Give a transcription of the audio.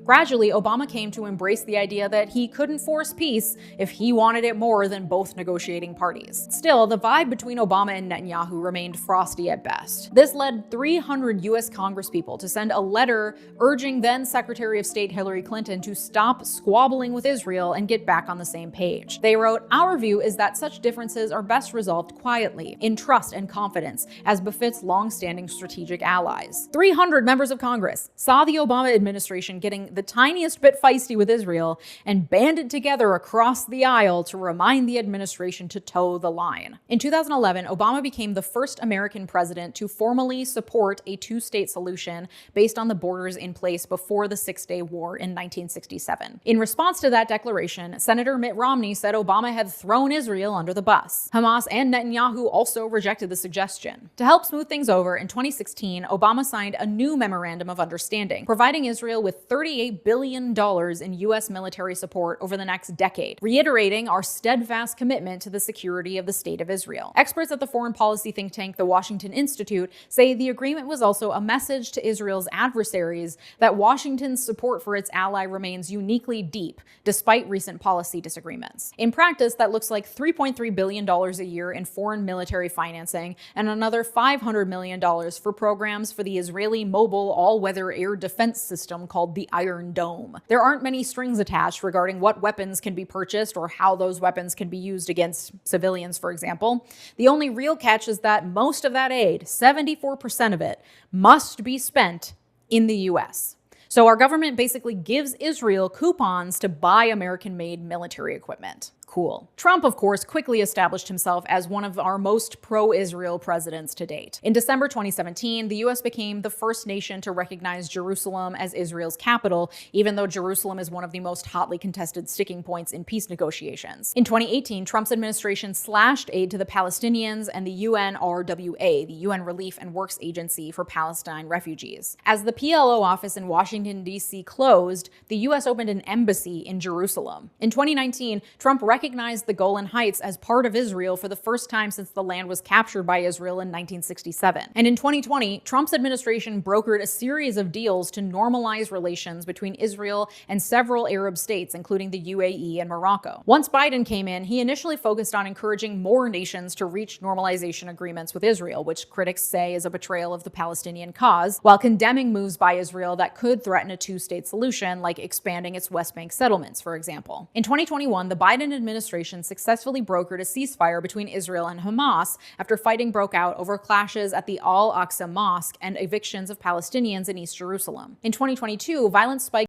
Gradually, Obama came to embrace the idea that he couldn't force peace if he wanted it more than both negotiating parties. Still, the vibe between Obama and Netanyahu remained frosty at best. This led 300 US congresspeople to send a letter urging then Secretary of State Hillary Clinton to stop squabbling with Israel and get back on the same page. They wrote, "Our view is that such differences are best resolved quietly, in trust and confidence, as befits long-standing strategic allies." 300 members of Congress saw the Obama administration getting the tiniest bit feisty with Israel and banded together across the aisle to remind the administration to toe the line. In 2011, Obama became the first American president to formally support a two-state solution based on the borders in place before the Six-Day War in 1967. In response to that declaration, Senator Mitt Romney said Obama had thrown Israel under the bus. Hamas and Netanyahu also rejected the suggestion. To help smooth things over, in 2016, Obama signed a new memorandum of understanding, providing Israel with $38 billion in U.S. military support over the next decade, reiterating our steadfast commitment to the security of the State of Israel. Experts at the foreign policy think tank The Washington Institute say the agreement was also a message to Israel's adversaries that Washington's support for its ally remains uniquely deep, despite recent policy disagreements. In practice, that looks like $3.3 billion a year in foreign military financing and another $500 million for programs for the Israeli mobile all-weather air defense system called the Iron Dome. There aren't many strings attached regarding what weapons can be purchased or how those weapons can be used against civilians, for example. The only real catch is that most of that aid, 74% of it, must be spent in the US. So our government basically gives Israel coupons to buy American-made military equipment. Cool. Trump, of course, quickly established himself as one of our most pro-Israel presidents to date. In December 2017, the US became the first nation to recognize Jerusalem as Israel's capital, even though Jerusalem is one of the most hotly contested sticking points in peace negotiations. In 2018, Trump's administration slashed aid to the Palestinians and the UNRWA, the UN Relief and Works Agency for Palestine Refugees. As the PLO office in Washington, D.C. closed, the US opened an embassy in Jerusalem. In 2019, Trump recognized the Golan Heights as part of Israel for the first time since the land was captured by Israel in 1967. And in 2020, Trump's administration brokered a series of deals to normalize relations between Israel and several Arab states, including the UAE and Morocco. Once Biden came in, he initially focused on encouraging more nations to reach normalization agreements with Israel, which critics say is a betrayal of the Palestinian cause, while condemning moves by Israel that could threaten a two-state solution, like expanding its West Bank settlements, for example. In 2021, the Biden administration successfully brokered a ceasefire between Israel and Hamas after fighting broke out over clashes at the Al-Aqsa Mosque and evictions of Palestinians in East Jerusalem. In 2022, violence spiked